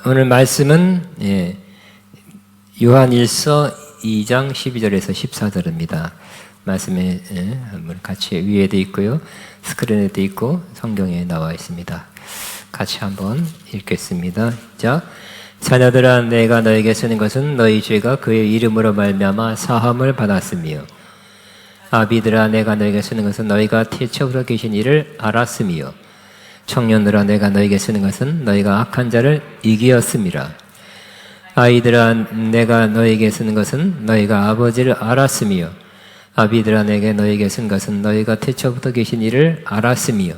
오늘 말씀은 요한일서 2장 12절에서 14절입니다. 말씀에 같이 위에도 있고요, 스크린에도 있고 성경에 나와 있습니다. 같이 한번 읽겠습니다. 자, 자녀들아, 내가 너에게 쓰는 것은 너희 죄가 그의 이름으로 말미암아 사함을 받았으며, 아비들아, 내가 너에게 쓰는 것은 너희가 태초부터 계신 이를 알았으며, 청년들아, 내가 너에게 쓰는 것은 너희가 악한 자를 이기었음이라. 아이들아, 내가 너에게 쓰는 것은 너희가 아버지를 알았으며, 아비들아, 내가 너에게 쓴 것은 너희가 태초부터 계신 이를 알았으며,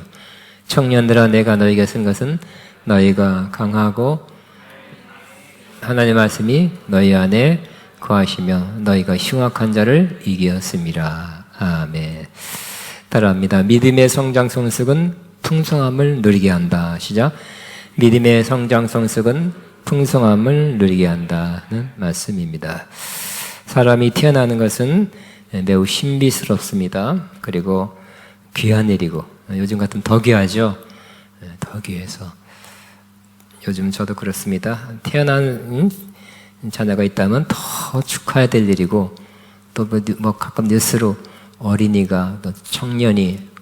청년들아, 내가 너에게 쓴 것은 너희가 강하고 하나님의 말씀이 너희 안에 거하시며 너희가 흉악한 자를 이기었음이라. 아멘. 따라합니다. 믿음의 성장 성숙은 풍성함을 누리게 한다. 시작. 믿음의 성장 성숙은 풍성함을 누리게 한다는 말씀입니다. 사람이 태어나는 것은 매우 신비스럽습니다. 그리고 귀한 일이고, 요즘 같으면 더 귀하죠. 더 귀해서 요즘 저도 그렇습니다. 태어난 자녀가 있다면 더 축하해야 될 일이고, 또 가끔 뉴스로 어린이가, 또 청년이,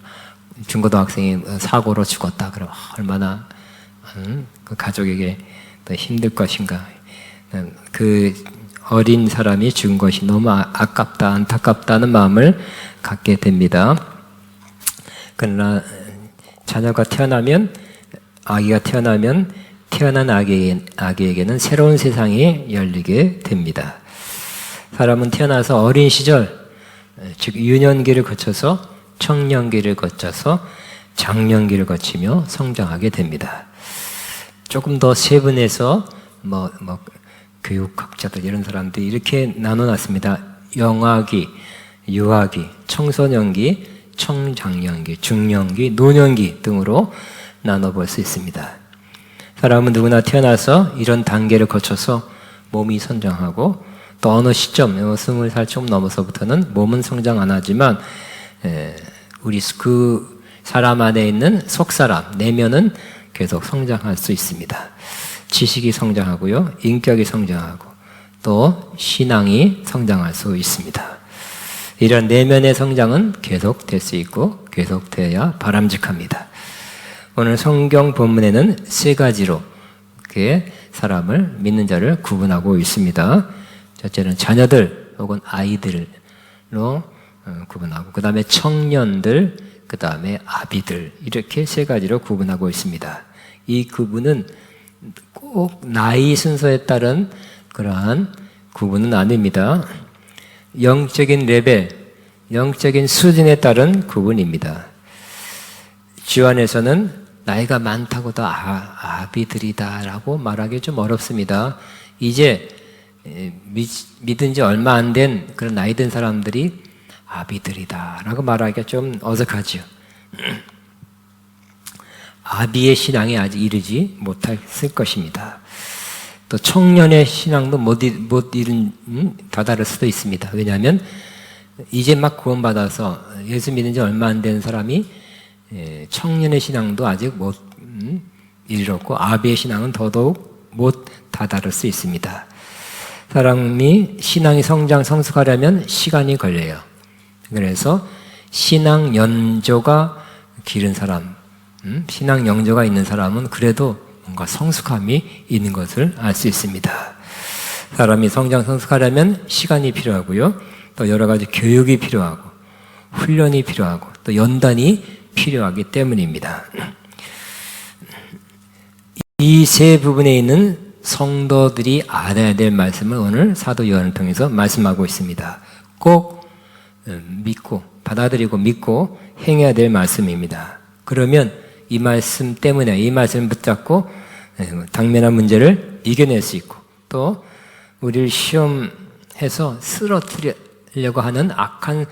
중고등학생이 사고로 죽었다 그러면 얼마나 그 가족에게 더 힘들 것인가. 그 어린 사람이 죽은 것이 너무 아깝다, 안타깝다는 마음을 갖게 됩니다. 그러나 자녀가 태어나면, 아기가 태어나면 태어난 아기에게는 새로운 세상이 열리게 됩니다. 사람은 태어나서 어린 시절, 즉 유년기를 거쳐서 청년기를 거쳐서 장년기를 거치며 성장하게 됩니다. 조금 더 세분해서 교육학자들 이런 사람들이 이렇게 나눠놨습니다. 영아기, 유아기, 청소년기, 청장년기, 중년기, 노년기 등으로 나눠볼 수 있습니다. 사람은 누구나 태어나서 이런 단계를 거쳐서 몸이 성장하고, 또 어느 시점, 20살 좀 넘어서부터는 몸은 성장 안 하지만 우리 그 사람 안에 있는 속사람, 내면은 계속 성장할 수 있습니다. 지식이 성장하고요, 인격이 성장하고, 또 신앙이 성장할 수 있습니다. 이런 내면의 성장은 계속될 수 있고 계속돼야 바람직합니다. 오늘 성경 본문에는 세 가지로 이렇게 사람을, 믿는 자를 구분하고 있습니다. 첫째는 자녀들 혹은 아이들로 구분하고, 그 다음에 청년들, 그 다음에 아비들, 이렇게 세 가지로 구분하고 있습니다. 이 구분은 꼭 나이 순서에 따른 그러한 구분은 아닙니다. 영적인 레벨, 영적인 수준에 따른 구분입니다. 주 안에서는 나이가 많다고 다 아비들이다라고 말하기 좀 어렵습니다. 이제 믿은 지 얼마 안 된 그런 나이 든 사람들이 아비들이다라고 말하기가 좀 어색하죠. 아비의 신앙이 아직 이르지 못했을 것입니다. 또 청년의 신앙도 못 이룬, 다다를 수도 있습니다. 왜냐하면 이제 막 구원받아서 예수 믿은 지 얼마 안 된 사람이 청년의 신앙도 아직 못 이르렀고, 아비의 신앙은 더더욱 못 다다를 수 있습니다. 사람이 신앙이 성숙하려면 시간이 걸려요. 그래서 신앙 연조가 기른 사람, 신앙 연조가 있는 사람은 그래도 뭔가 성숙함이 있는 것을 알 수 있습니다. 사람이 성숙하려면 시간이 필요하고요, 또 여러 가지 교육이 필요하고, 훈련이 필요하고, 또 연단이 필요하기 때문입니다. 이 세 부분에 있는 성도들이 알아야 될 말씀을 오늘 사도 요한을 통해서 말씀하고 있습니다. 꼭 믿고, 받아들이고 믿고 행해야 될 말씀입니다. 그러면 이 말씀 때문에, 이 말씀을 붙잡고 당면한 문제를 이겨낼 수 있고, 또 우리를 시험해서 쓰러뜨리려고 하는 악한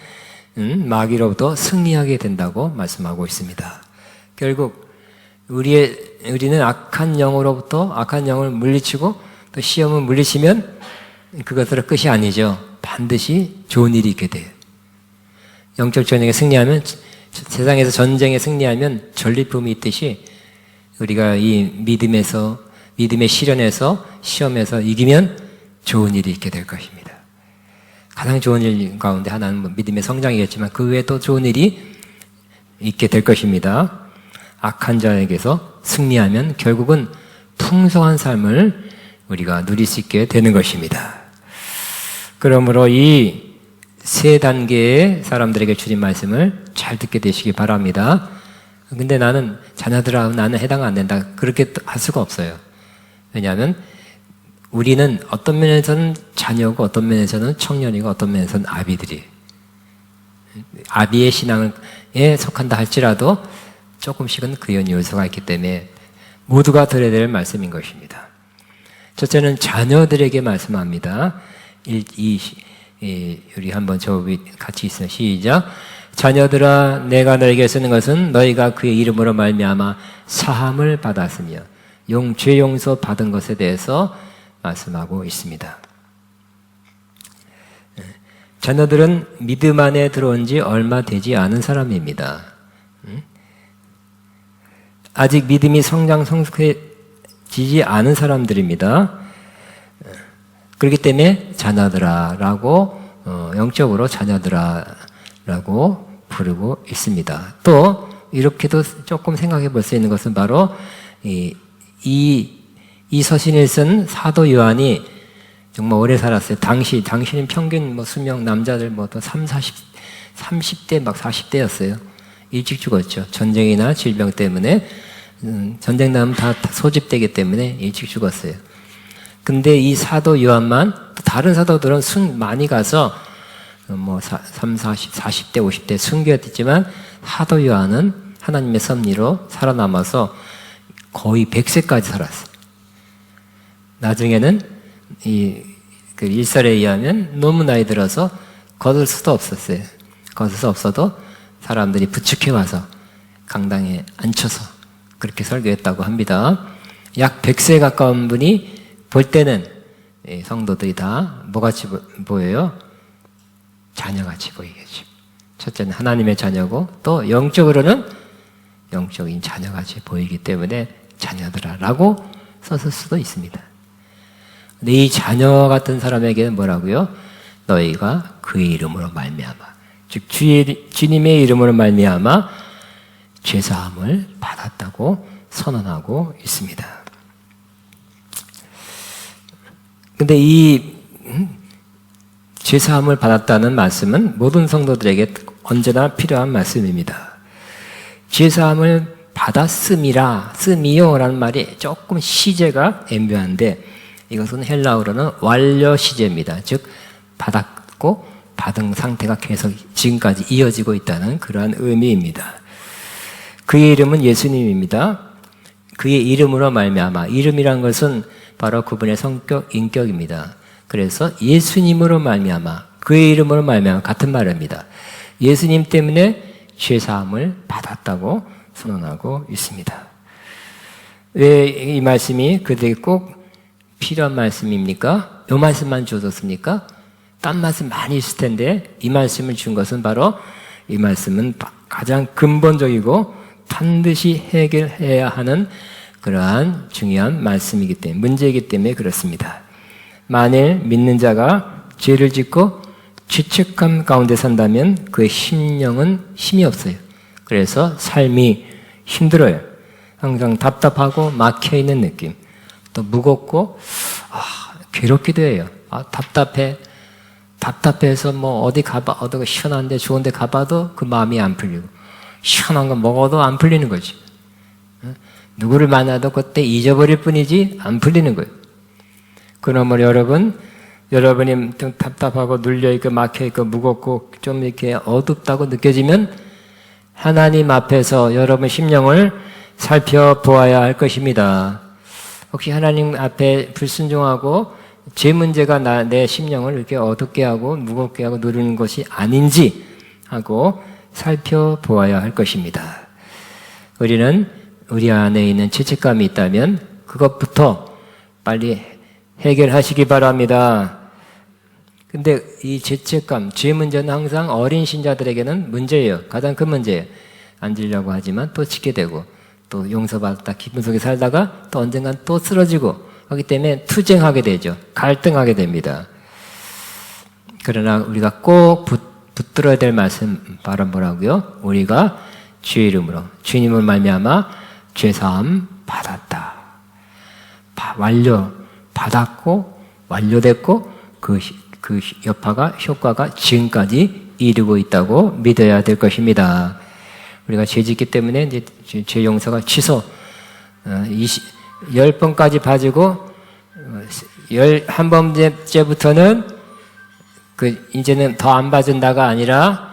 마귀로부터 승리하게 된다고 말씀하고 있습니다. 결국 우리는 악한 영으로부터, 악한 영을 물리치고 또 시험을 물리치면 그것으로 끝이 아니죠. 반드시 좋은 일이 있게 돼요. 영적 전쟁에 승리하면, 세상에서 전쟁에 승리하면 전리품이 있듯이 우리가 이 믿음에서 믿음의 시련에서 시험에서 이기면 좋은 일이 있게 될 것입니다. 가장 좋은 일 가운데 하나는 믿음의 성장이겠지만 그 외에 또 좋은 일이 있게 될 것입니다. 악한 자에게서 승리하면 결국은 풍성한 삶을 우리가 누릴 수 있게 되는 것입니다. 그러므로 이 세 단계의 사람들에게 주신 말씀을 잘 듣게 되시기 바랍니다. 근데 나는 자녀들아 나는 해당 안 된다. 그렇게 할 수가 없어요. 왜냐하면 우리는 어떤 면에서는 자녀고 어떤 면에서는 청년이고 어떤 면에서는 아비들이 아비의 신앙에 속한다 할지라도 조금씩은 그런 요소가 있기 때문에 모두가 들어야 될 말씀인 것입니다. 첫째는 자녀들에게 말씀합니다. 우리 한번 저 같이 있어요. 시작. 자녀들아 내가 너에게 쓰는 것은 너희가 그의 이름으로 말미암아 사함을 받았으며 죄 용서 받은 것에 대해서 말씀하고 있습니다. 자녀들은 믿음 안에 들어온 지 얼마 되지 않은 사람입니다. 아직 믿음이 성숙해지지 않은 사람들입니다. 그렇기 때문에 자녀들아라고 영적으로 자녀들아라고 부르고 있습니다. 또 이렇게도 조금 생각해 볼 수 있는 것은 바로 이 서신을 쓴 사도 요한이 정말 오래 살았어요. 당시는 평균 수명 남자들 또 30대 막 40대였어요. 일찍 죽었죠. 전쟁이나 질병 때문에 전쟁 나면 다 소집되기 때문에 일찍 죽었어요. 근데 이 사도 요한만 다른 사도들은 많이 가서 40대, 50대 순교했지만 사도 요한은 하나님의 섭리로 살아남아서 거의 100세까지 살았어요. 나중에는 그 일설에 의하면 너무 나이 들어서 걷을 수도 없었어요. 걷을 수 없어도 사람들이 부축해 와서 강당에 앉혀서 그렇게 설교했다고 합니다. 약 100세 가까운 분이 볼 때는 성도들이 다 뭐같이 보여요? 자녀같이 보이겠죠. 첫째는 하나님의 자녀고 또 영적으로는 영적인 자녀같이 보이기 때문에 자녀들아라고 썼을 수도 있습니다. 근데 이 자녀 같은 사람에게는 뭐라고요? 너희가 그의 이름으로 말미암아 즉 주님의 이름으로 말미암아 죄사함을 받았다고 선언하고 있습니다. 근데 이 죄사함을 받았다는 말씀은 모든 성도들에게 언제나 필요한 말씀입니다. 죄사함을 쓰미요라는 말이 조금 시제가 애매한데 이것은 헬라어로는 완료 시제입니다. 즉 받았고 받은 상태가 계속 지금까지 이어지고 있다는 그러한 의미입니다. 그의 이름은 예수님입니다. 그의 이름으로 말미암아 이름이란 것은 바로 그분의 성격, 인격입니다. 그래서 예수님으로 말미암아 그의 이름으로 말미암아 같은 말입니다. 예수님 때문에 죄사함을 받았다고 선언하고 있습니다. 왜 이 말씀이 그들에게 꼭 필요한 말씀입니까? 이 말씀만 주었습니까? 딴 말씀 많이 있을 텐데 이 말씀을 준 것은 바로 이 말씀은 가장 근본적이고 반드시 해결해야 하는 그러한 중요한 말씀이기 때문에 문제이기 때문에 그렇습니다. 만일 믿는 자가 죄를 짓고 죄책감 가운데 산다면 그의 심령은 힘이 없어요. 그래서 삶이 힘들어요. 항상 답답하고 막혀있는 느낌. 또 무겁고 괴롭기도 해요. 답답해서 어디 시원한데 좋은데 가봐도 그 마음이 안 풀리고 시원한 거 먹어도 안 풀리는 거지. 누구를 만나도 그때 잊어버릴 뿐이지 안 풀리는 거예요. 그러므로 여러분이 좀 답답하고 눌려있고 막혀있고 무겁고 좀 이렇게 어둡다고 느껴지면 하나님 앞에서 여러분 심령을 살펴보아야 할 것입니다. 혹시 하나님 앞에 불순종하고 제 문제가 내 심령을 이렇게 어둡게 하고 무겁게 하고 누르는 것이 아닌지 하고 살펴보아야 할 것입니다. 우리는 우리 안에 있는 죄책감이 있다면 그것부터 빨리 해결하시기 바랍니다. 근데 이 죄책감, 죄 문제는 항상 어린 신자들에게는 문제예요. 가장 큰 문제예요. 안 지려고 하지만 또 짓게 되고 또 용서받았다 기분 속에 살다가 또 언젠간 또 쓰러지고 하기 때문에 투쟁하게 되죠. 갈등하게 됩니다. 그러나 우리가 꼭 붙들어야 될 말씀 바로 뭐라고요? 우리가 주의 이름으로 주님을 말미암아 죄사함 받았다. 받았고 완료됐고 그 여파가 효과가 지금까지 이루고 있다고 믿어야 될 것입니다. 우리가 죄 짓기 때문에 이제 죄 용서가 취소 10번까지 봐주고 11번째부터는 이제는 더 안 봐준다가 아니라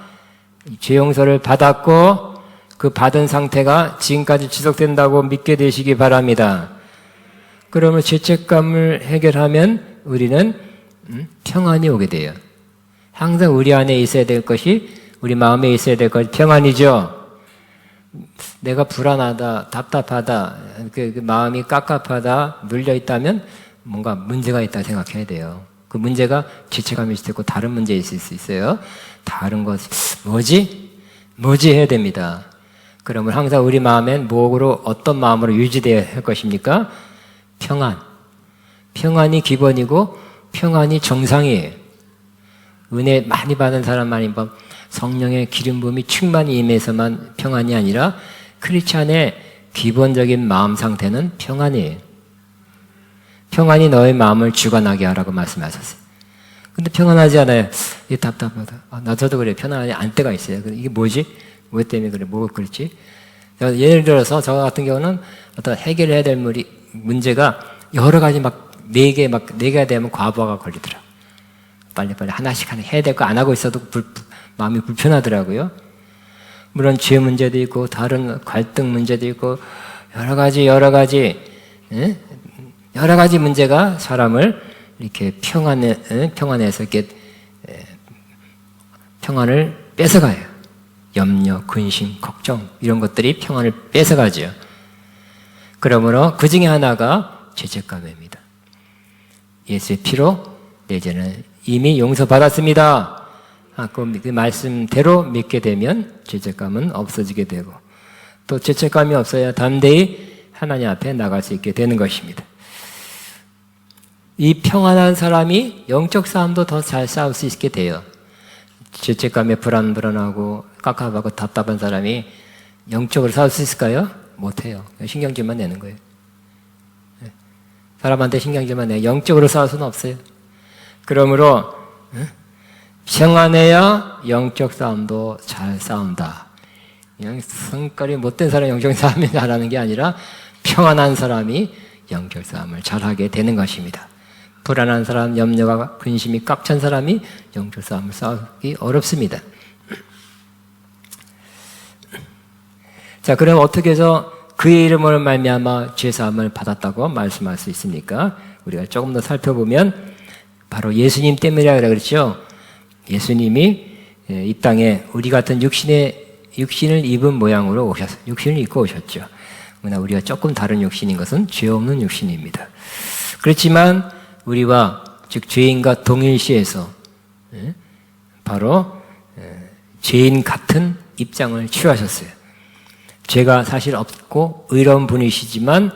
죄 용서를 받았고 그 받은 상태가 지금까지 지속된다고 믿게 되시기 바랍니다. 그러면 죄책감을 해결하면 우리는 평안이 오게 돼요. 항상 우리 안에 있어야 될 것이 우리 마음에 있어야 될 것이 평안이죠. 내가 불안하다, 답답하다, 그 마음이 깝깝하다, 눌려있다면 뭔가 문제가 있다 생각해야 돼요. 그 문제가 죄책감일 수도 있고 다른 문제 있을 수 있어요. 다른 것 뭐지 해야 됩니다. 그러면 항상 우리 마음엔 뭐로 어떤 마음으로 유지되어야 할 것입니까? 평안이 기본이고 평안이 정상이에요. 은혜 많이 받은 사람만이 성령의 기름 부음이 충만히 임해서만 평안이 아니라 크리스찬의 기본적인 마음 상태는 평안이에요. 평안이 너의 마음을 주관하게 하라고 말씀하셨어요. 근데 평안하지 않아요. 이게 답답하다. 저도 그래요. 편안하지 않을 때가 있어요. 이게 뭐지? 뭐 때문에 그래? 뭐가 그렇지? 예를 들어서 저 같은 경우는 어떤 해결해야 될 문제가 여러 가지 네 개가 되면 과부하가 걸리더라고요. 빨리빨리 하나씩 해야 될 거 안 하고 있어도 마음이 불편하더라고요. 물론 죄 문제도 있고 다른 갈등 문제도 있고 여러 가지 문제가 사람을 이렇게 평안에서 이렇게 평안을 뺏어가요. 염려, 근심, 걱정 이런 것들이 평안을 뺏어가죠. 그러므로 그 중에 하나가 죄책감입니다. 예수의 피로 내 죄는 이미 용서받았습니다. 그 말씀대로 믿게 되면 죄책감은 없어지게 되고 또 죄책감이 없어야 담대히 하나님 앞에 나갈 수 있게 되는 것입니다. 이 평안한 사람이 영적 싸움도 더 잘 싸울 수 있게 돼요. 죄책감에 불안하고 깝깝하고 답답한 사람이 영적으로 싸울 수 있을까요? 못해요. 신경질만 내는 거예요. 사람한테 신경질만 내요. 영적으로 싸울 수는 없어요. 그러므로 평안해야 영적 싸움도 잘 싸운다. 그냥 성깔이 못된 사람이 영적 싸움을 잘하는 게 아니라 평안한 사람이 영적 싸움을 잘하게 되는 것입니다. 불안한 사람, 염려가 근심이 꽉 찬 사람이 영적 싸움을 싸우기 어렵습니다. 자, 그럼 어떻게 해서 그의 이름으로 말미암아 죄사함을 받았다고 말씀할 수 있습니까? 우리가 조금 더 살펴보면 바로 예수님 때문이라 그랬죠. 예수님이 이 땅에 우리 같은 육신을 입은 모양으로 오셨어요. 육신을 입고 오셨죠. 그러나 우리가 조금 다른 육신인 것은 죄 없는 육신입니다. 그렇지만 우리와 즉 죄인과 동일시해서 바로 죄인 같은 입장을 취하셨어요. 죄가 사실 없고 의로운 분이시지만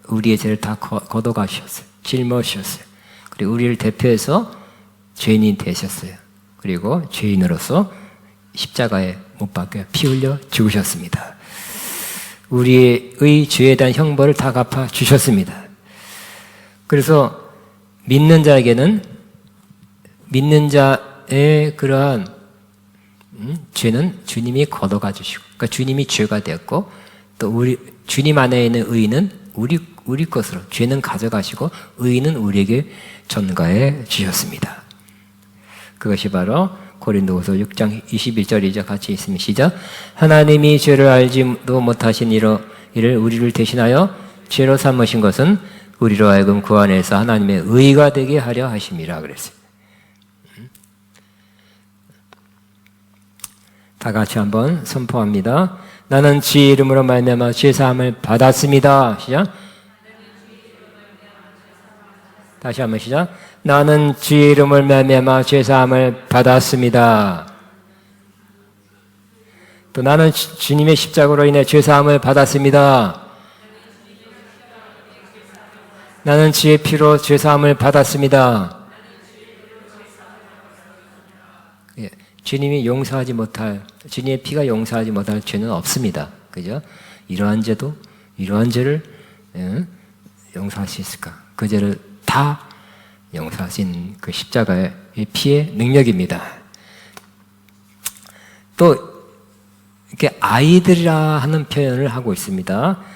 우리의 죄를 다 걷어가셨어요. 짊어지셨어요. 그리고 우리를 대표해서 죄인이 되셨어요. 그리고 죄인으로서 십자가에 못 박혀 피 흘려 죽으셨습니다. 우리의 죄에 대한 형벌을 다 갚아 주셨습니다. 그래서 믿는 자에게는 믿는 자의 그러한 죄는 주님이 걷어가 주시고, 그러니까 주님이 죄가 되었고, 또 주님 안에 있는 의는 우리 것으로 죄는 가져가시고 의는 우리에게 전가해 주셨습니다. 그것이 바로 고린도후서 6장 21절이죠. 같이 있으면 시작. 하나님이 죄를 알지도 못하신 이를 우리를 대신하여 죄로 삼으신 것은 우리로 하여금 그 안에서 하나님의 의가 되게 하려 하심이라 그랬어요. 다 같이 한번 선포합니다. 나는 주의 이름으로 말미암아 죄 사함을 받았습니다. 시작. 다시 한번 시작. 나는 주의 이름을 말미암아 죄 사함을 받았습니다. 또 나는 주님의 십자가로 인해 죄 사함을 받았습니다. 나는 주의 피로 죄사함을 받았습니다. 예, 주님이 용서하지 못할, 주님의 피가 용서하지 못할 죄는 없습니다. 그죠? 이러한 죄도, 이러한 죄를 용서할 수 있을까? 그 죄를 다 용서하신 그 십자가의 피의 능력입니다. 또 이렇게 아이들이라 하는 표현을 하고 있습니다.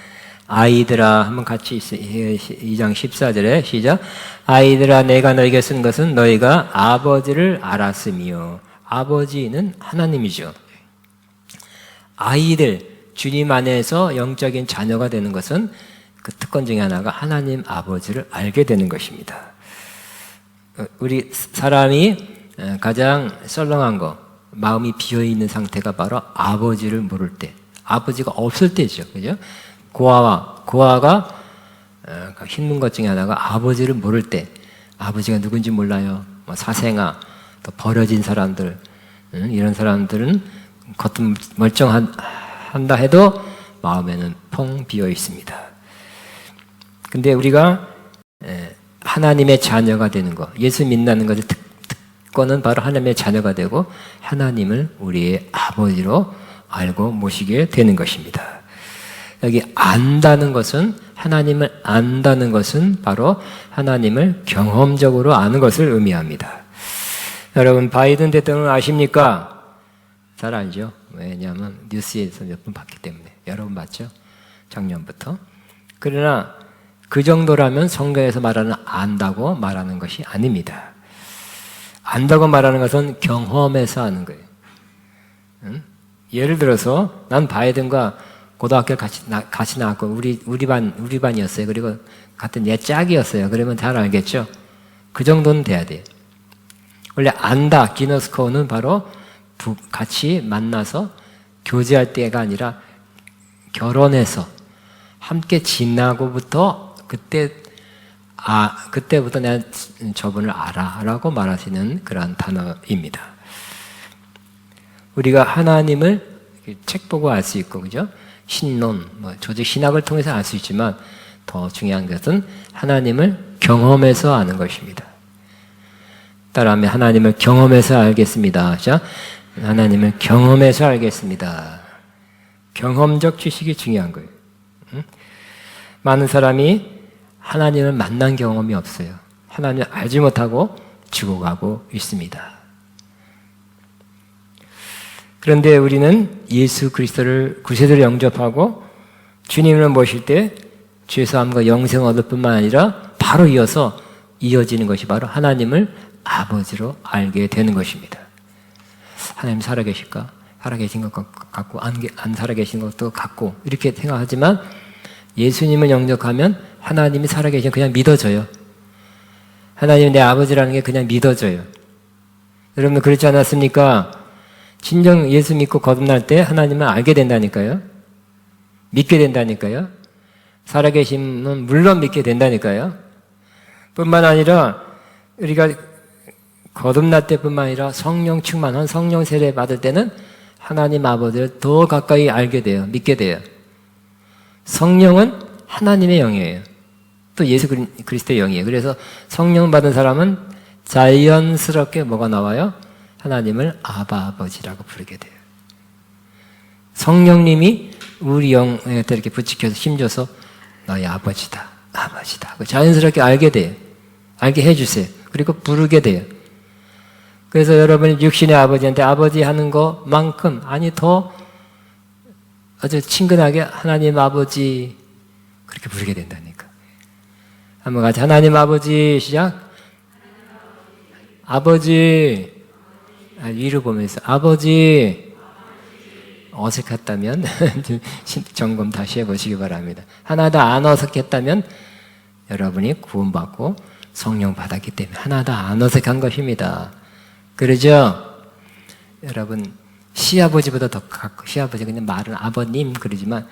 아이들아 한번 같이 2장 14절에 시작. 아이들아 내가 너에게 쓴 것은 너희가 아버지를 알았음이요. 아버지는 하나님이죠. 아이들, 주님 안에서 영적인 자녀가 되는 것은 그 특권 중에 하나가 하나님 아버지를 알게 되는 것입니다. 우리 사람이 가장 썰렁한 거, 마음이 비어있는 상태가 바로 아버지를 모를 때, 아버지가 없을 때죠. 그죠? 고아가 힘든 것 중에 하나가 아버지를 모를 때, 아버지가 누군지 몰라요. 사생아, 또 버려진 사람들, 이런 사람들은 겉은 멀쩡한다 해도 마음에는 펑 비어 있습니다. 근데 우리가 하나님의 자녀가 되는 것, 예수 믿는 것의 특권은 바로 하나님의 자녀가 되고 하나님을 우리의 아버지로 알고 모시게 되는 것입니다. 여기 안다는 것은, 하나님을 안다는 것은 바로 하나님을 경험적으로 아는 것을 의미합니다. 여러분, 바이든 대통령 아십니까? 잘 알죠? 왜냐하면 뉴스에서 몇 번 봤기 때문에. 여러분 봤죠? 작년부터. 그러나 그 정도라면 성경에서 말하는 안다고 말하는 것이 아닙니다. 안다고 말하는 것은 경험에서 하는 거예요. 응? 예를 들어서 난 바이든과 고등학교 같이 나왔고 우리 반이었어요. 그리고 같은 얘 짝이었어요. 그러면 잘 알겠죠? 그 정도는 돼야 돼요. 원래 안다, 기너스코어는 바로 같이 만나서 교제할 때가 아니라 결혼해서 함께 지나고부터 그때부터 내가 저분을 알아라고 말하시는 그러한 단어입니다. 우리가 하나님을 책 보고 알 수 있고, 그죠? 신론, 조직 신학을 통해서 알 수 있지만 더 중요한 것은 하나님을 경험해서 아는 것입니다. 따라하면 하나님을 경험해서 알겠습니다. 자, 하나님을 경험해서 알겠습니다. 경험적 지식이 중요한 거예요. 많은 사람이 하나님을 만난 경험이 없어요. 하나님을 알지 못하고 죽어가고 있습니다. 그런데 우리는 예수 그리스도를 구세주로 영접하고 주님을 모실 때 죄사함과 영생 얻을 뿐만 아니라 바로 이어지는 것이 바로 하나님을 아버지로 알게 되는 것입니다. 하나님 살아계실까? 살아계신 것 같고 안 살아계신 것도 같고 이렇게 생각하지만 예수님을 영접하면 하나님이 살아계신 그냥 믿어져요. 하나님이 내 아버지라는 게 그냥 믿어져요. 여러분 그렇지 않았습니까? 진정 예수 믿고 거듭날 때 하나님을 알게 된다니까요. 믿게 된다니까요. 살아계심은 물론 믿게 된다니까요. 뿐만 아니라 우리가 거듭날 때뿐만 아니라 성령 충만한 성령 세례 받을 때는 하나님 아버지를 더 가까이 알게 돼요. 믿게 돼요. 성령은 하나님의 영이에요. 또 예수 그리스도의 영이에요. 그래서 성령 받은 사람은 자연스럽게 뭐가 나와요? 하나님을 아바 아버지라고 부르게 돼요. 성령님이 우리 영에 이렇게 부치켜서 힘줘서 너희 아버지다, 아버지다. 자연스럽게 알게 돼요. 알게 해주세요. 그리고 부르게 돼요. 그래서 여러분이 육신의 아버지한테 아버지 하는 것만큼 아니 더 아주 친근하게 하나님 아버지 그렇게 부르게 된다니까. 한번 같이 하나님 아버지 시작. 아버지 위로 보면서 아버지. 어색했다면 점검 다시 해보시기 바랍니다. 하나도 안 어색했다면 여러분이 구원받고 성령 받았기 때문에 하나도 안 어색한 것입니다. 그러죠? 여러분 시아버지보다 더 가까워. 시아버지 그냥 말은 아버님 그러지만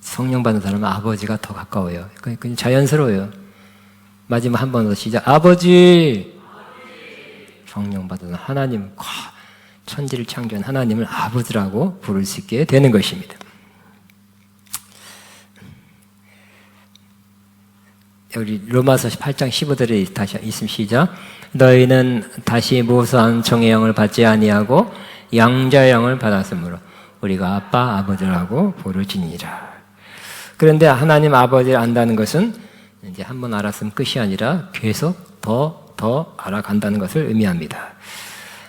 성령 받은 사람은 아버지가 더 가까워요. 그냥 자연스러워요. 마지막 한 번 더 시작. 아버지. 성령 받은 하나님, 천지를 창조한 하나님을 아버지라고 부를 수 있게 되는 것입니다. 우리 로마서 8장 15절에 다시 있으면 시작. 너희는 다시 무수한 종의 영을 받지 아니하고 양자의 영을 받았으므로 우리가 아빠 아버지라고 부르지니라. 그런데 하나님 아버지를 안다는 것은 이제 한번 알았으면 끝이 아니라 계속 더 알아간다는 것을 의미합니다.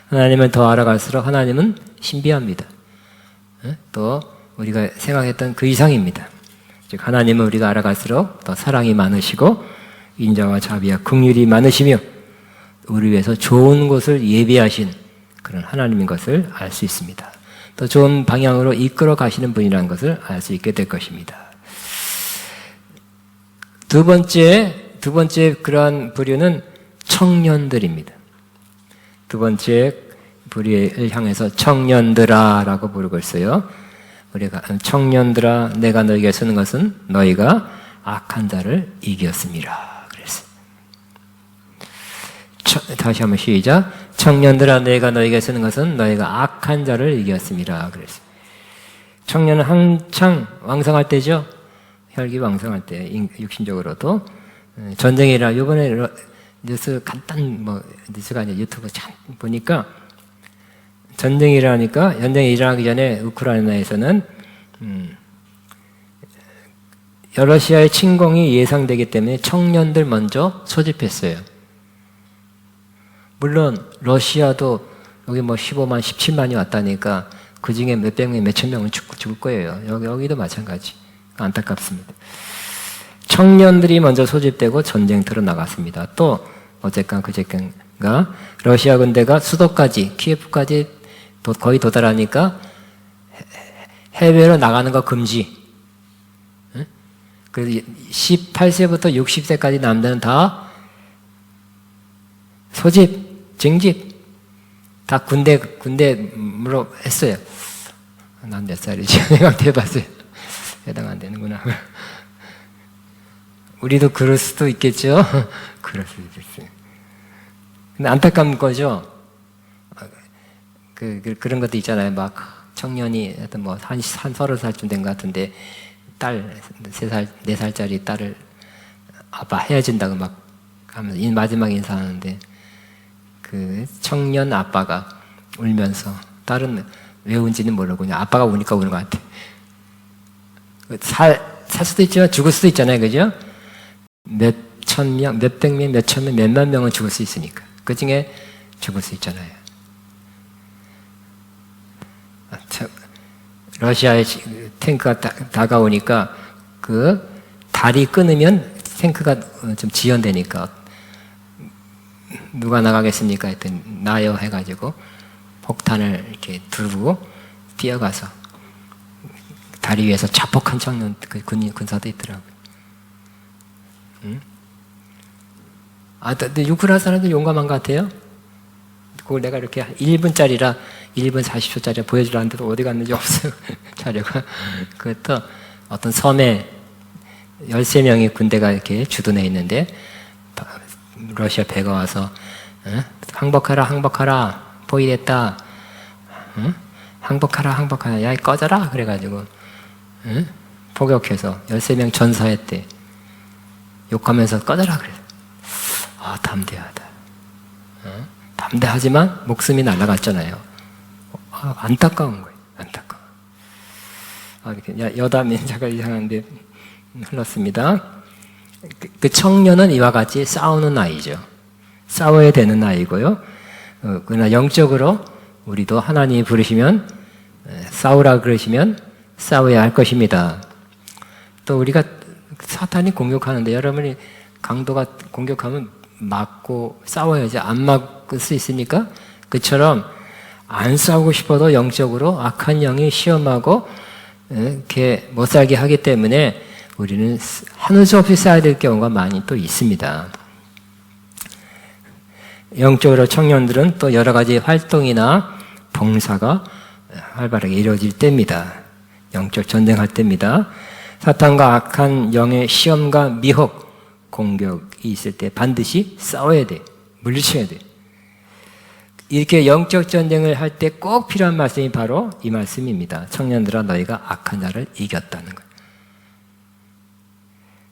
하나님을 더 알아갈수록 하나님은 신비합니다. 또 우리가 생각했던 그 이상입니다. 즉 하나님은 우리가 알아갈수록 더 사랑이 많으시고 인자와 자비와 긍휼이 많으시며 우리 위해서 좋은 곳을 예비하신 그런 하나님인 것을 알 수 있습니다. 더 좋은 방향으로 이끌어 가시는 분이라는 것을 알 수 있게 될 것입니다. 두 번째 그러한 부류는 청년들입니다. 두 번째 부류를 향해서 청년들아라고 부르고 있어요. 우리가 청년들아 내가 너에게 쓰는 것은 너희가 악한 자를 이겼습니다. 그랬어요. 다시 한번 시작. 청년들아 내가 너에게 쓰는 것은 너희가 악한 자를 이겼습니다. 그랬어요. 청년은 한창 왕성할 때죠. 혈기왕성할 때 육신적으로도 전쟁이라 이번에 뉴스 간단 뉴스가 아니라 유튜브 참 보니까 전쟁이 일어나기 전에 우크라이나에서는 러시아의 침공이 예상되기 때문에 청년들 먼저 소집했어요. 물론 러시아도 여기 15만, 17만이 왔다니까 그 중에 몇백 명, 몇천 명은 죽을 거예요. 여기도 마찬가지. 안타깝습니다. 청년들이 먼저 소집되고 전쟁터로 나갔습니다. 또 어쨌건 그제건가 러시아 군대가 수도까지 키예프까지 거의 도달하니까 해외로 나가는 거 금지. 그래서 18세부터 60세까지 남자는 다 소집, 징집 다 군대로 했어요. 난 몇 살이지? 내가 대봤어요. 해당 안 되는구나. 우리도 그럴 수도 있겠죠? 그럴 수도 있어요. 근데 안타까운 거죠? 그런 것도 있잖아요. 막 청년이 하여튼 한 30살쯤 된 것 같은데 딸 3살, 4살짜리 딸을 아빠 헤어진다고 막 하면서 마지막 인사하는데 그 청년 아빠가 울면서 딸은 왜 운지는 모르고 그냥 아빠가 우니까 우는 것 같아. 살 수도 있지만 죽을 수도 있잖아요. 그죠? 몇천 명, 몇백 명, 몇천 명, 몇만 명은 죽을 수 있으니까. 그 중에 죽을 수 있잖아요. 러시아의 탱크가 다가오니까 그 다리 끊으면 탱크가 좀 지연되니까 누가 나가겠습니까? 하여튼 나요 해가지고 폭탄을 이렇게 두르고 뛰어가서 다리 위에서 자폭한 청년 군사도 있더라고요. 근데 우크라이나 사람들 용감한 것 같아요. 그걸 내가 이렇게 1분짜리라 1분 40초짜리 보여주려는데도 어디 갔는지 없어요. 자료가. 그것도 어떤 섬에 13명의 군대가 이렇게 주둔해 있는데 러시아 배가 와서 항복하라 포위됐다. 항복하라 야 꺼져라 그래가지고 포격해서 13명 전사했대. 욕하면서 꺼져라 그래. 담대하다. 담대하지만 목숨이 날아갔잖아요. 안타까운 거예요. 안타까워. 이렇게 여담 인자가 이상한데 흘렀습니다. 그 청년은 이와 같이 싸우는 나이죠. 싸워야 되는 나이고요. 그러나 영적으로 우리도 하나님이 부르시면 싸우라 그러시면 싸워야 할 것입니다. 또 우리가 사탄이 공격하는데 여러분이 강도가 공격하면 맞고 싸워야지. 안 막을 수 있습니까? 그처럼 안 싸우고 싶어도 영적으로 악한 영이 시험하고 이렇게 못 살게 하기 때문에 우리는 하는 수 없이 싸워야 될 경우가 많이 또 있습니다. 영적으로 청년들은 또 여러 가지 활동이나 봉사가 활발하게 이루어질 때입니다. 영적 전쟁할 때입니다. 사탄과 악한 영의 시험과 미혹, 공격이 있을 때 반드시 싸워야 돼. 물리쳐야 돼. 이렇게 영적 전쟁을 할 때 꼭 필요한 말씀이 바로 이 말씀입니다. 청년들아 너희가 악한 자를 이겼다는 거예요.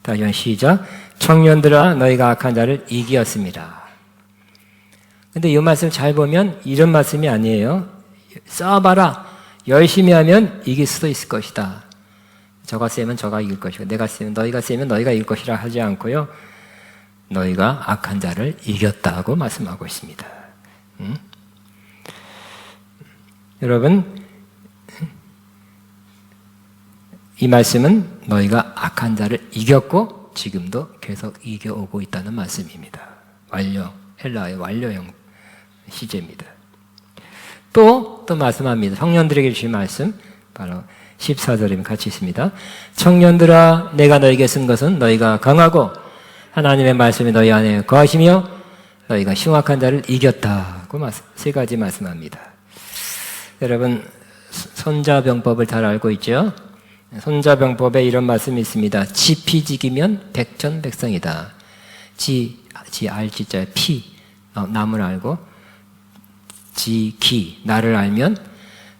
다시 한번 시작. 청년들아 너희가 악한 자를 이기었습니다. 근데 이 말씀 잘 보면 이런 말씀이 아니에요. 싸워봐라. 열심히 하면 이길 수도 있을 것이다. 저가 세면 저가 이길 것이고 내가 세면 너희가 이길 것이라 하지 않고요. 너희가 악한 자를 이겼다고 말씀하고 있습니다. 여러분, 이 말씀은 너희가 악한 자를 이겼고 지금도 계속 이겨오고 있다는 말씀입니다. 완료, 헬라어의 완료형 시제입니다. 또 말씀합니다. 청년들에게 주신 말씀 바로 14절에 같이 있습니다. 청년들아 내가 너에게 쓴 것은 너희가 강하고 하나님의 말씀이 너희 안에 거하시며 너희가 흉악한 자를 이겼다고 세 가지 말씀합니다. 여러분 손자병법을 잘 알고 있죠? 손자병법에 이런 말씀이 있습니다. 지피지기면 백전백성이다. 알지자에 피 남을 알고 지기 나를 알면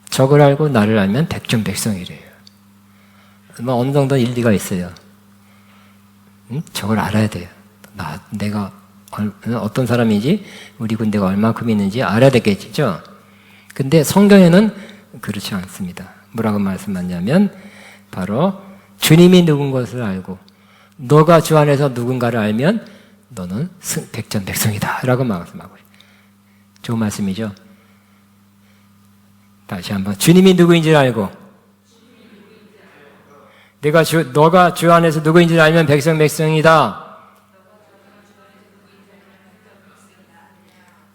적을 알고 나를 알면 백전백성이래요. 어느 정도 일리가 있어요. 적을 알아야 돼요. 내가 어떤 사람인지 우리 군대가 얼마큼 있는지 알아야 되겠죠. 근데 성경에는 그렇지 않습니다. 뭐라고 말씀하냐면 바로 주님이 누군 것을 알고 너가 주 안에서 누군가를 알면 너는 백전백성이다 라고 말씀하고 있어요. 좋은 말씀이죠. 다시 한번 주님이 누구인지를 알고 너가 주 안에서 누구인지를 알면 백성이다.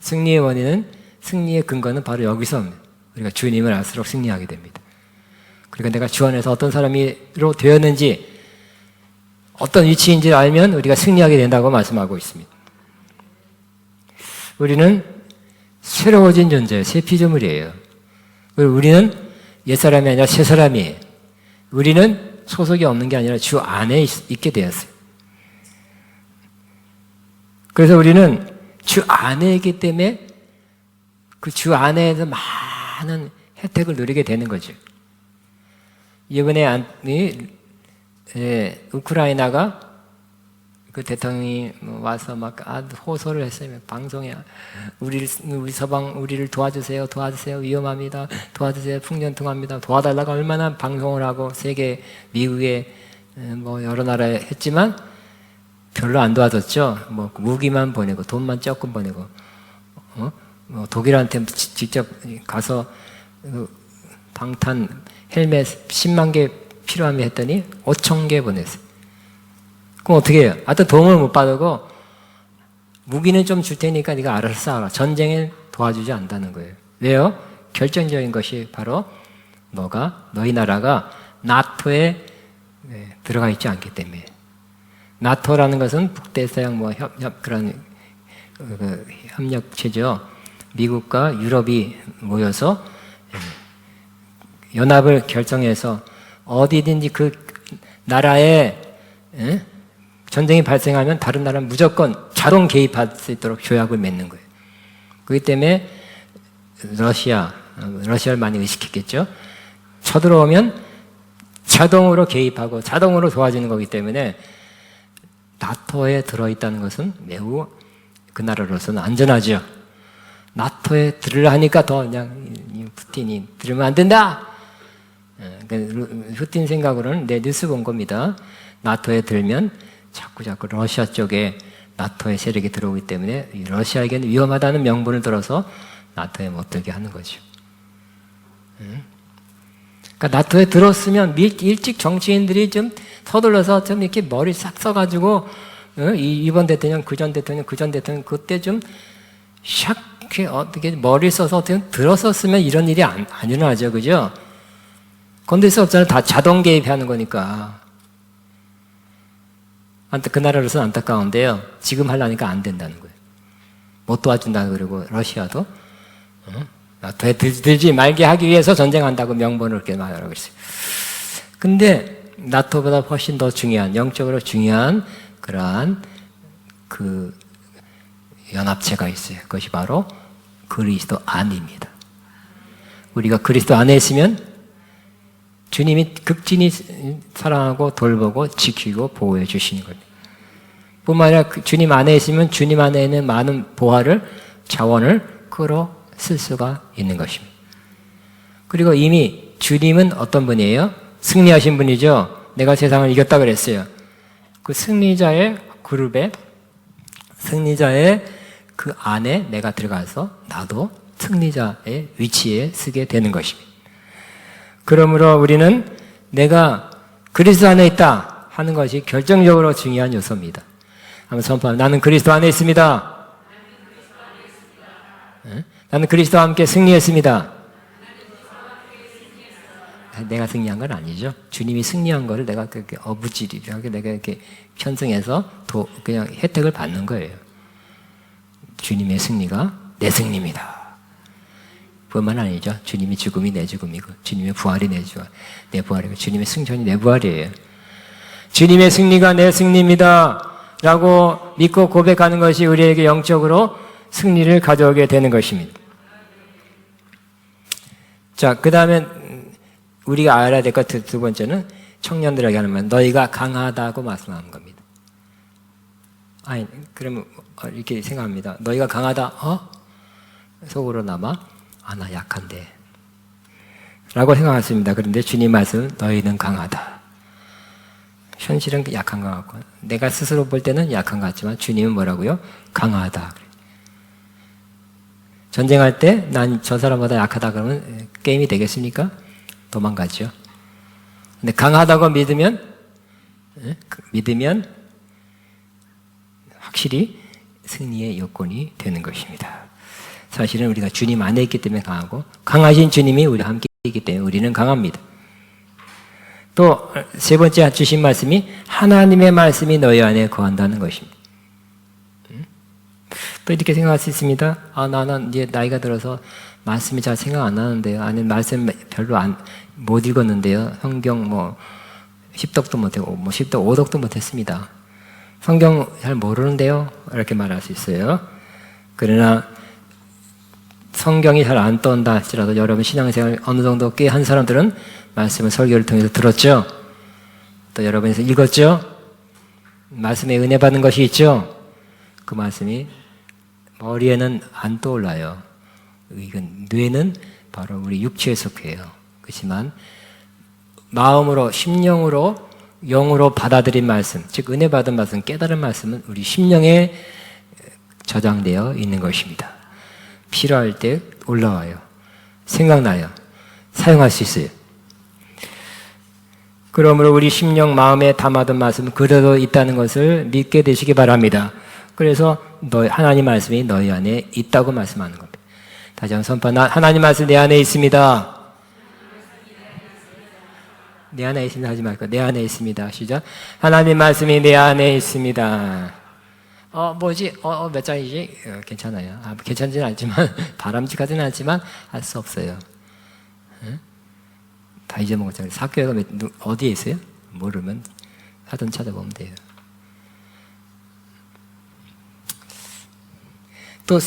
승리의 원인은 승리의 근거는 바로 여기서 우리가 주님을 알수록 승리하게 됩니다. 그러니까 내가 주 안에서 어떤 사람으로 되었는지 어떤 위치인지를 알면 우리가 승리하게 된다고 말씀하고 있습니다. 우리는 새로워진 존재예요. 새 피조물이에요. 우리는 옛사람이 아니라 새사람이에요. 우리는 소속이 없는 게 아니라 주 안에 있게 되었어요. 그래서 우리는 주 안에 있기 때문에 그 주 안에서 많은 혜택을 누리게 되는 거죠. 이번에 우크라이나가 그 대통령이 와서 막 호소를 했어요. 방송에 우리 서방 우리를 도와주세요, 위험합니다, 도와주세요, 풍년통합니다, 도와달라고 얼마나 방송을 하고 세계 미국에 여러 나라에 했지만 별로 안 도와줬죠. 무기만 보내고 돈만 조금 보내고 독일한테 직접 가서 방탄 헬멧 10만 개 필요하면 했더니 5천 개 보냈어요. 그럼 어떻게 해요? 하여튼 도움을 못 받고 무기는 좀 줄 테니까 네가 알아서 싸워라. 전쟁에 도와주지 않는다는 거예요. 왜요? 결정적인 것이 바로 너희 나라가 나토에 들어가 있지 않기 때문에. 나토라는 것은 북대서양 그런 협력체죠. 미국과 유럽이 모여서 연합을 결정해서 어디든지 그 나라에 전쟁이 발생하면 다른 나라는 무조건 자동 개입할 수 있도록 조약을 맺는 거예요. 그렇기 때문에 러시아를 많이 의식했겠죠. 쳐들어오면 자동으로 개입하고 자동으로 도와주는 거기 때문에 나토에 들어있다는 것은 매우 그 나라로서는 안전하죠. 나토에 들으려 하니까 더 그냥 푸틴이 들으면 안 된다. 푸틴 생각으로는 내 뉴스 본 겁니다. 나토에 들면 자꾸 러시아 쪽에 나토의 세력이 들어오기 때문에 러시아에게는 위험하다는 명분을 들어서 나토에 못 들게 하는 거죠. 그러니까 나토에 들었으면 일찍 정치인들이 좀 서둘러서 좀 이렇게 머리 싹 써가지고 이번 대통령, 그전 대통령 그때 좀 샥 어떻게 머리 써서 어떻게 들었었으면 이런 일이 안 일어나죠, 그죠? 건들 수 없잖아요. 다 자동 개입하는 거니까. 그 나라로서는 안타까운데요. 지금 하려니까 안 된다는 거예요. 못 도와준다 그러고 러시아도 나토에 들지 말게 하기 위해서 전쟁한다고 명분을 이렇게 말하고 있어요. 근데 나토보다 훨씬 더 중요한, 영적으로 중요한 그러한 그 연합체가 있어요. 그것이 바로 그리스도 안입니다. 우리가 그리스도 안에 있으면 주님이 극진히 사랑하고 돌보고 지키고 보호해 주시는 겁니다. 뿐만 아니라 주님 안에 있으면 주님 안에 있는 많은 보화를, 자원을 끌어 쓸 수가 있는 것입니다. 그리고 이미 주님은 어떤 분이에요? 승리하신 분이죠. 내가 세상을 이겼다 그랬어요. 그 승리자의 그룹에, 승리자의 그 안에 내가 들어가서 나도 승리자의 위치에 서게 되는 것입니다. 그러므로 우리는 내가 그리스도 안에 있다 하는 것이 결정적으로 중요한 요소입니다. 한번 선포합니다. 나는 그리스도 안에 있습니다. 나는 그리스도와 함께 승리했습니다. 내가 승리한 건 아니죠. 주님이 승리한 거를 내가 그렇게 어부지리하게 내가 이렇게 편승해서 그냥 혜택을 받는 거예요. 주님의 승리가 내 승리입니다. 뿐만 아니죠. 주님의 죽음이 내 죽음이고, 주님의 부활이 내 부활이고, 주님의 승천이 내 부활이에요. 주님의 승리가 내 승리입니다. 라고 믿고 고백하는 것이 우리에게 영적으로 승리를 가져오게 되는 것입니다. 자, 그 다음에 우리가 알아야 될 것 두 번째는 청년들에게 하는 말, 너희가 강하다고 말씀하는 겁니다. 아니, 그러면 이렇게 생각합니다. 너희가 강하다, 속으로나마, 나 약한데. 라고 생각했습니다. 그런데 주님 말씀, 너희는 강하다. 현실은 약한 것 같고, 내가 스스로 볼 때는 약한 것 같지만, 주님은 뭐라고요? 강하다. 전쟁할 때, 난 저 사람보다 약하다 그러면 게임이 되겠습니까? 도망가죠. 근데 강하다고 믿으면 확실히 승리의 여건이 되는 것입니다. 사실은 우리가 주님 안에 있기 때문에 강하고, 강하신 주님이 우리와 함께 있기 때문에 우리는 강합니다. 또 세 번째 주신 말씀이 하나님의 말씀이 너희 안에 거한다는 것입니다. 또 이렇게 생각할 수 있습니다. 나는 이제 나이가 들어서 말씀이 잘 생각 안 나는데요. 아니, 말씀 별로 못 읽었는데요. 성경 10독도 못하고, 10독, 5독도 못했습니다. 성경 잘 모르는데요. 이렇게 말할 수 있어요. 그러나 성경이 잘 안 떠온다 할지라도 여러분 신앙생활 어느 정도 꽤 한 사람들은 말씀을 설교를 통해서 들었죠. 또 여러분에서 읽었죠. 말씀에 은혜 받는 것이 있죠. 그 말씀이 머리에는 안 떠올라요. 이건 뇌는 바로 우리 육체에 속해요. 그렇지만 마음으로, 심령으로, 영으로 받아들인 말씀, 즉 은혜 받은 말씀, 깨달은 말씀은 우리 심령에 저장되어 있는 것입니다. 필요할 때 올라와요. 생각나요. 사용할 수 있어요. 그러므로 우리 심령, 마음에 담아둔 말씀은 그대로 있다는 것을 믿게 되시기 바랍니다. 그래서 하나님 말씀이 너희 안에 있다고 말씀하는 겁니다. 다시 한번 선포. 하나님 말씀 내 안에 있습니다. 내 안에 있습니다 하지 말고 내 안에 있습니다. 시작. 하나님 말씀이 내 안에 있습니다. 뭐지? 몇 장이지? 괜찮아요. 괜찮지는 않지만 바람직하지는 않지만 할 수 없어요. 다 잊어먹었잖아요. 사교회가 어디에 있어요? 모르면 하든 찾아보면 돼요. 또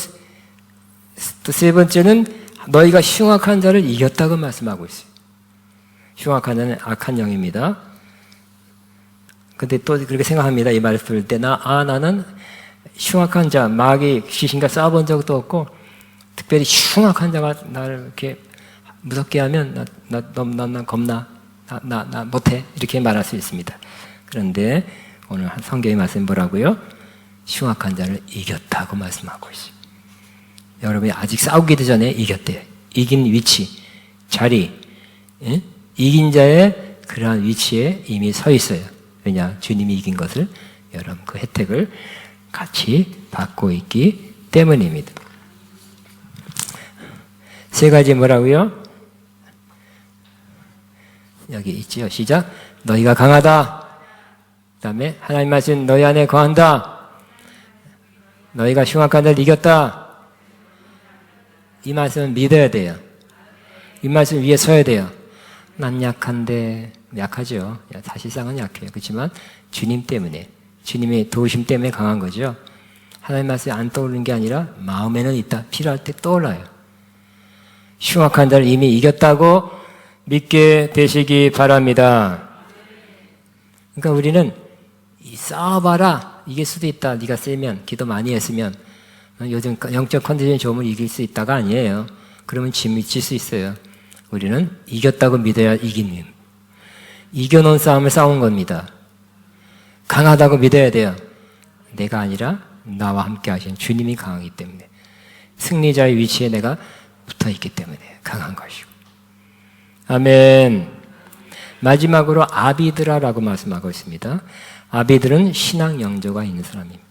세 번째는 너희가 흉악한 자를 이겼다고 말씀하고 있어요. 흉악한 자는 악한 영입니다. 근데 또 그렇게 생각합니다. 이 말을 들을 때 나는 흉악한 자, 마귀, 귀신과 싸워본 적도 없고 특별히 흉악한 자가 나를 이렇게 무섭게 하면 난 겁나, 나 못해 이렇게 말할 수 있습니다. 그런데 오늘 성경의 말씀이 뭐라고요? 흉악한 자를 이겼다고 말씀하고 있어요. 여러분이 아직 싸우기도 전에 이겼대요. 이긴 위치, 자리, 이긴 자의 그러한 위치에 이미 서 있어요. 왜냐? 주님이 이긴 것을 여러분 그 혜택을 같이 받고 있기 때문입니다. 세 가지 뭐라고요? 여기 있지요. 시작. 너희가 강하다. 그 다음에 하나님 말씀 너희 안에 거한다. 너희가 흉악한 자를 이겼다. 이 말씀은 믿어야 돼요. 이 말씀 위에 서야 돼요. 난 약한데, 약하죠. 사실상은 약해요. 그렇지만 주님 때문에, 주님의 도우심 때문에 강한 거죠. 하나님 말씀이 안 떠오르는 게 아니라 마음에는 있다. 필요할 때 떠올라요. 흉악한 자를 이미 이겼다고 믿게 되시기 바랍니다. 그러니까 우리는 싸워봐라, 이길 수도 있다. 네가 세면, 기도 많이 했으면, 요즘 영적 컨디션이 좋으면 이길 수 있다가 아니에요. 그러면 질 수 있어요. 우리는 이겼다고 믿어야 이기는, 이겨놓은 싸움을 싸운 겁니다. 강하다고 믿어야 돼요. 내가 아니라 나와 함께 하신 주님이 강하기 때문에, 승리자의 위치에 내가 붙어있기 때문에 강한 것이고. 아멘. 마지막으로 아비드라라고 말씀하고 있습니다. 아비들은 신앙 영조가 있는 사람입니다.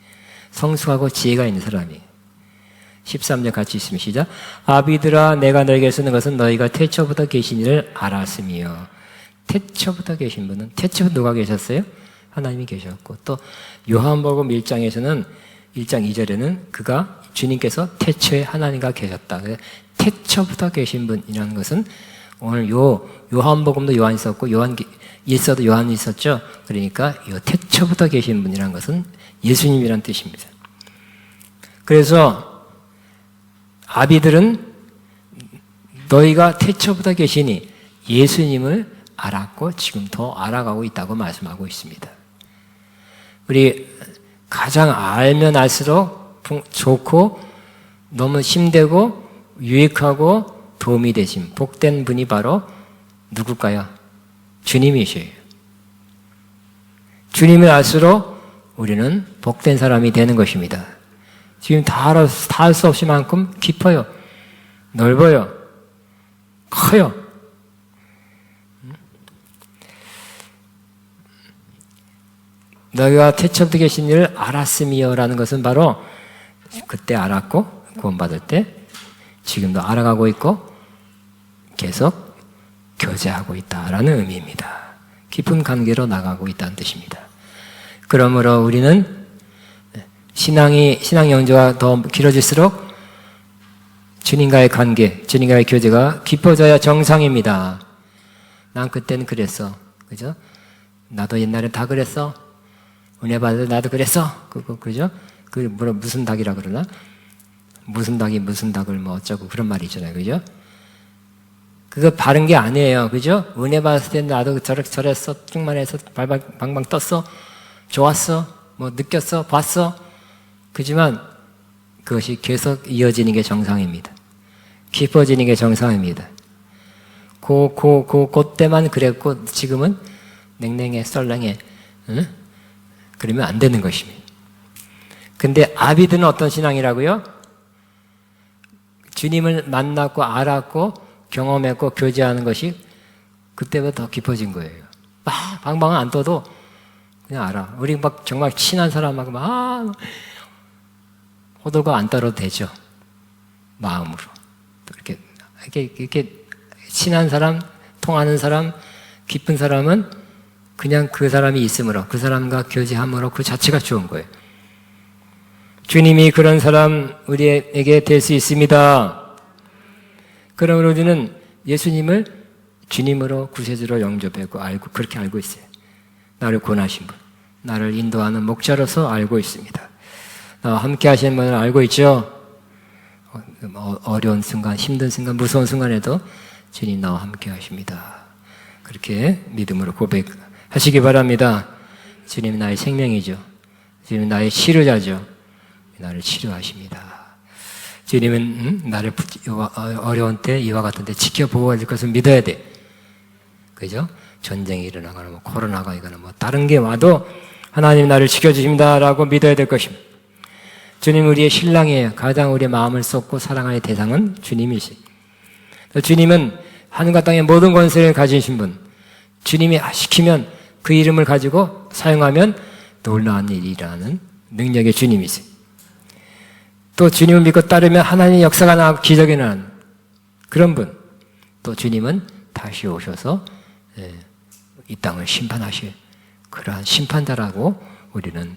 성숙하고 지혜가 있는 사람이에요. 13절 같이 있으면 시작. 아비들아, 내가 너에게 쓰는 것은 너희가 태초부터 계신 이를 알았으며. 태초부터 계신 분은, 태초부터 누가 계셨어요? 하나님이 계셨고, 또 요한복음 1장에서는 1장 2절에는 그가, 주님께서 태초에 하나님과 계셨다. 태초부터 계신 분이라는 것은 오늘 요한복음도 요한이 있었고 일서도 요한이 있었죠. 그러니까 이 태초부터 계신 분이라는 것은 예수님이란 뜻입니다. 그래서 아비들은 너희가 태초부터 계시니 예수님을 알았고 지금 더 알아가고 있다고 말씀하고 있습니다. 우리 가장 알면 알수록 좋고 너무 힘되고 유익하고 도움이 되신 복된 분이 바로 누굴까요? 주님이셔요. 주님을 알수록 우리는 복된 사람이 되는 것입니다. 지금 다 알 수 없이 만큼 깊어요. 넓어요. 커요. 너희가 태초부터 계신 일을 알았으며라는 것은 바로 그때 알았고 구원받을 때 지금도 알아가고 있고 계속 교제하고 있다라는 의미입니다. 깊은 관계로 나가고 있다는 뜻입니다. 그러므로 우리는 신앙 영조가 더 길어질수록 주님과의 관계, 주님과의 교제가 깊어져야 정상입니다. 난 그때는 그랬어. 그죠? 나도 옛날에 다 그랬어. 은혜 받을 나도 그랬어. 그죠? 무슨 닭이라 그러나? 무슨 닭을 뭐 어쩌고 그런 말이 있잖아요. 그죠? 그거 바른 게 아니에요. 그죠? 은혜 받았을 때 나도 저랬어. 충만해서 방방 떴어. 좋았어. 뭐 느꼈어. 봤어. 그지만 그것이 계속 이어지는 게 정상입니다. 깊어지는 게 정상입니다. 그때만 그랬고 지금은 냉랭해, 썰렁해. 응? 그러면 안 되는 것입니다. 근데 아비드는 어떤 신앙이라고요? 주님을 만났고 알았고 경험했고 교제하는 것이 그때보다 더 깊어진 거예요. 막 방방은 안 떠도 그냥 알아. 우리 막 정말 친한 사람하고 막 호들갑 안 떨어도 되죠. 마음으로. 이렇게 친한 사람, 통하는 사람, 깊은 사람은 그냥 그 사람이 있음으로, 그 사람과 교제함으로 그 자체가 좋은 거예요. 주님이 그런 사람 우리에게 될 수 있습니다. 그러므로 우리는 예수님을 주님으로 구세주로 영접하고 알고 그렇게 알고 있어요. 나를 권하신 분, 나를 인도하는 목자로서 알고 있습니다. 나와 함께 하시는 분을 알고 있죠. 어려운 순간, 힘든 순간, 무서운 순간에도 주님 나와 함께 하십니다. 그렇게 믿음으로 고백하시기 바랍니다. 주님 나의 생명이죠. 주님 나의 치료자죠. 나를 치료하십니다. 주님은 나를 어려운 때 이와 같은 때 지켜보호해 줄 것을 믿어야 돼. 그죠? 전쟁이 일어나거나 뭐 코로나가 이거나 뭐 다른 게 와도 하나님 나를 지켜주십니다라고 믿어야 될 것입니다. 주님 우리의 신랑이에요. 가장 우리의 마음을 쏟고 사랑할 대상은 주님이시. 주님은 하늘과 땅의 모든 권세를 가지신 분. 주님이 시키면 그 이름을 가지고 사용하면 놀라운 일이 일어나는 능력의 주님이세요. 또 주님을 믿고 따르면 하나님의 역사가 나고 기적이 나는 그런 분. 또 주님은 다시 오셔서 이 땅을 심판하실 그러한 심판자라고 우리는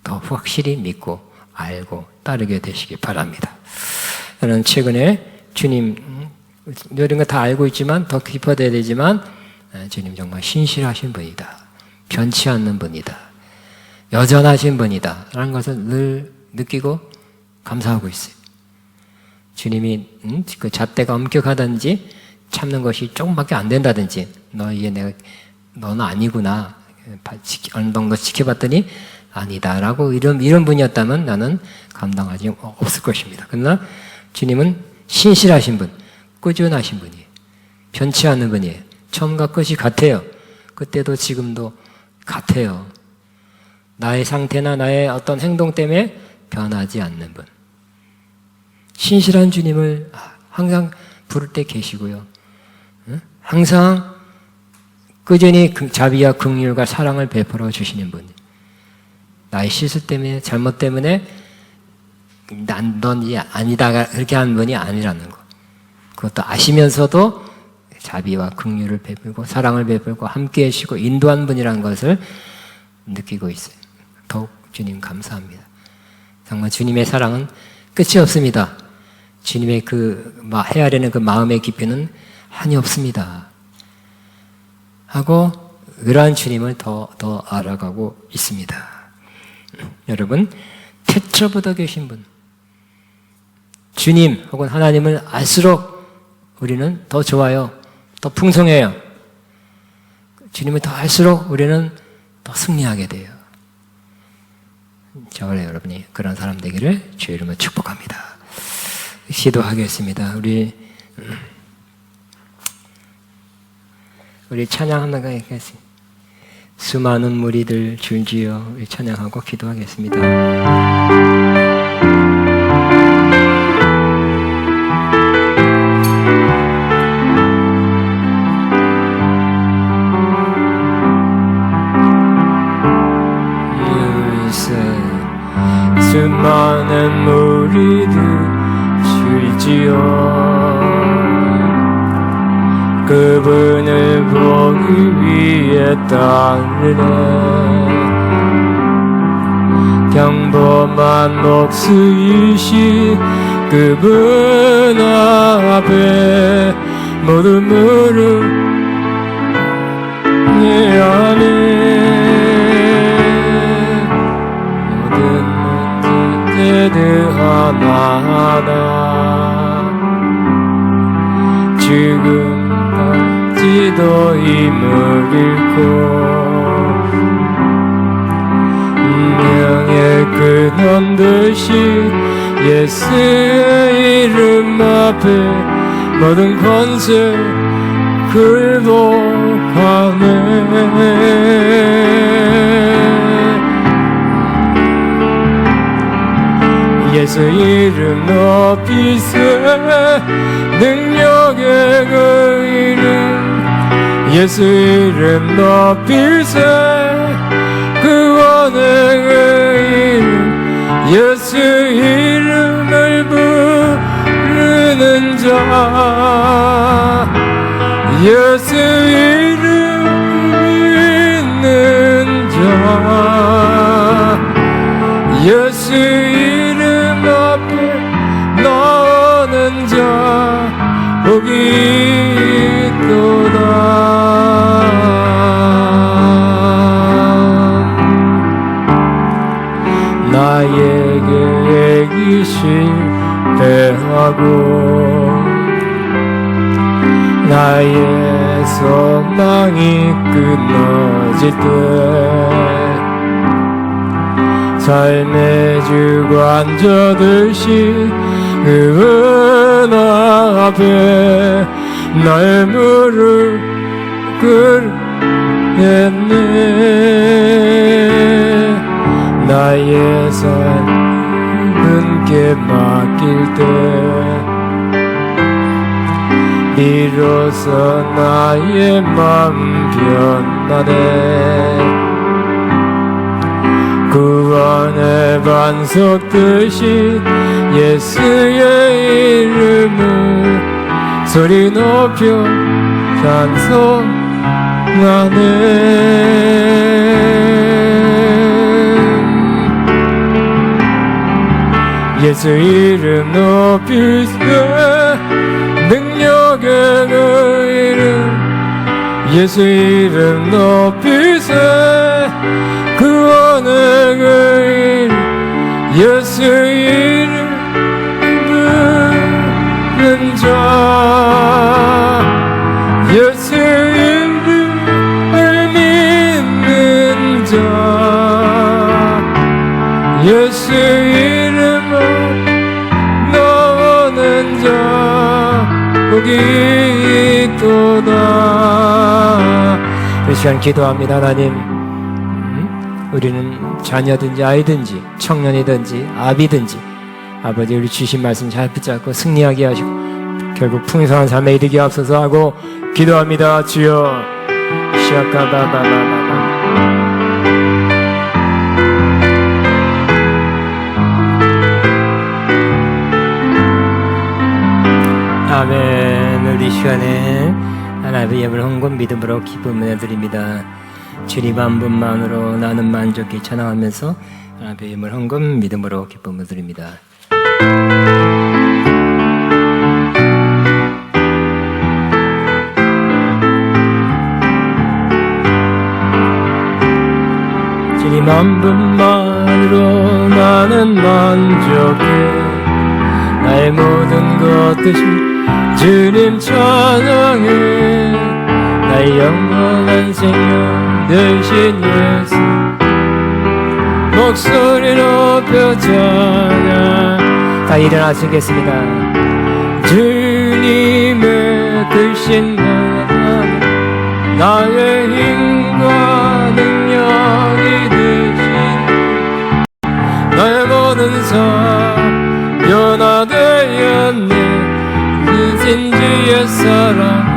더 확실히 믿고 알고 따르게 되시기 바랍니다. 저는 최근에 주님 이런 거 다 알고 있지만 더 깊어져야 되지만 주님 정말 신실하신 분이다. 변치 않는 분이다. 여전하신 분이다. 라는 것을 늘 느끼고 감사하고 있어요. 주님이 그 잣대가 엄격하든지 참는 것이 조금밖에 안 된다든지, 너는 아니구나, 어느 정도 지켜봤더니 아니다라고 이런 분이었다면 나는 감당하지 없을 것입니다. 그러나 주님은 신실하신 분, 꾸준하신 분이에요. 변치 않는 분이에요. 처음과 끝이 같아요. 그때도 지금도 같아요. 나의 상태나 나의 어떤 행동 때문에 변하지 않는 분. 신실한 주님을 항상 부를 때 계시고요. 항상 꾸준히 자비와 긍휼과 사랑을 베풀어 주시는 분. 나의 실수 때문에, 잘못 때문에 넌 아니다 그렇게 하는 분이 아니라는 거. 그것도 아시면서도 자비와 긍휼을 베풀고 사랑을 베풀고 함께 해주시고 인도하는 분이라는 것을 느끼고 있어요. 더욱 주님 감사합니다. 정말 주님의 사랑은 끝이 없습니다. 주님의 헤아리는 그 마음의 깊이는 한이 없습니다. 하고 그러한 주님을 더 알아가고 있습니다. 여러분, 태초부터 계신 분, 주님 혹은 하나님을 알수록 우리는 더 좋아요. 더 풍성해요. 주님을 더 알수록 우리는 더 승리하게 돼요. 저와 여러분이 그런 사람 되기를 주의 이름으로 축복합니다. 기도하겠습니다. 우리 찬양 한번 가겠습니다. 수많은 무리들 줄지어 우리 찬양하고 기도하겠습니다. 수많은 무리들 줄지어 그분을 보기 위해 따르네. 평범한 목수이신 그분 앞에 모두 무릎 내야네. 모든 문제들 하나하나 지금까지도 힘을 잃고 운명의 근원 되신 예수의 이름 앞에 모든 권세 굴복하네. 예수 이름 높이세. 능력의 그 이름 예수 이름 높이세. 구원의 그 이름 예수 이름을 부르는 자. 예수 이름 믿는 자. 예수 이름 앞에 나오는 자 복이 있도다. 나에게 애기 실패하고 나의 소망이 끊어질 때 삶의 주관자 되신 그분 앞에 나의 무릎 꿇겠네. 나의 삶은 께 맡길 때 비로소 나의 마음 변하네. 구원의 반석 되신 예수의 이름을 소리 높여 찬송하네. 예수 이름 높이세. 능력의 그 이름 예수 이름 높이세. 구원의 그 이름 예수 이름 부르는 자. 이 시간 기도합니다. 하나님, 우리는 자녀든지 아이든지 청년이든지 아비든지 아버지 우리 주신 말씀 잘 붙잡고 승리하게 하시고 결국 풍성한 삶에 이르게 앞서서 하고 기도합니다. 주여. 시아카바바바바바. 아멘. 우리 시간에 하나님의 예물 헌금 믿음으로 기쁨을 드립니다. 주님 한 분만으로 나는 만족히 찬양하면서 하나님의 예물 헌금 믿음으로 기쁨을 드립니다. 주님 한 분만으로 나는 만족해. 나의 모든 것 대신 주님 찬양해. 나의 영원한 생명 되신 예수 목소리 높여 찬양. 다 일어나시겠습니다. 주님의 크신 나라는 나의 힘과 능력이 되신 나의 모든 삶 변화되었네. 크신 주의 사랑.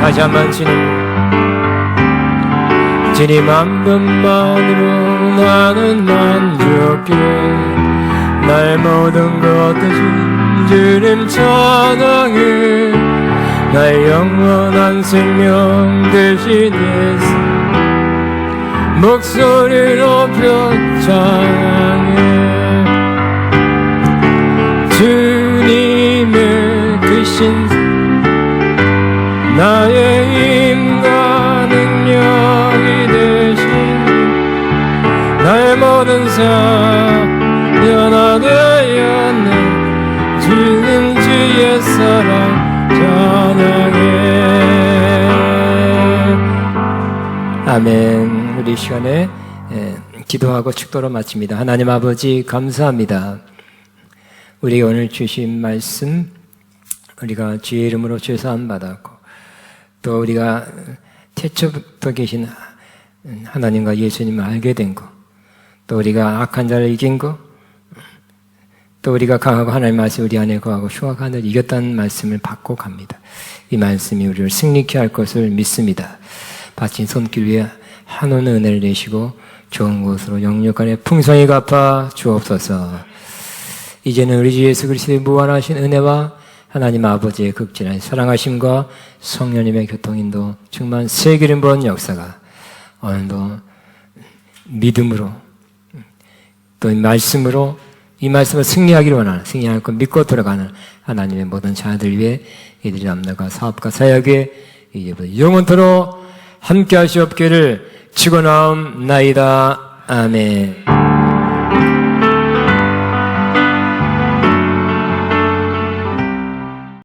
다시 한번 주님 한 분만으로 나는 만족해. 나의 모든 것 대신 주님 찬양해. 나의 영원한 생명 되신 예수 목소리 높여 찬양해. 주님의 크신 나의 힘과 능력이 되신 나의 모든 삶 변화되었네. 주님 주의 사랑 찬양해. 아멘. 우리 시간에 기도하고 축도로 마칩니다. 하나님 아버지 감사합니다. 우리가 오늘 주신 말씀 우리가 주의 이름으로 죄사함 받았고 또 우리가 태초부터 계신 하나님과 예수님을 알게 된 것, 또 우리가 악한 자를 이긴 것, 또 우리가 강하고 하나님 말씀 우리 안에 거하고 흉악한 자를 이겼다는 말씀을 받고 갑니다. 이 말씀이 우리를 승리케 할 것을 믿습니다. 바친 손길 위에 한온의 은혜를 내시고 좋은 곳으로 영육간에 풍성히 갚아 주옵소서. 이제는 우리 주 예수 그리스도의 무한하신 은혜와 하나님 아버지의 극진한 사랑하심과 성령님의 교통인도 충만 세계를 보는 역사가 오늘도 믿음으로 또 말씀으로 이 말씀을 승리하기를 원하는 승리할 것 믿고 돌아가는 하나님의 모든 자녀들 위해 이들이 남녀가 사업과 사역에 이제부터 영원토록 함께 하시옵기를 축원하옵나이다. 아멘.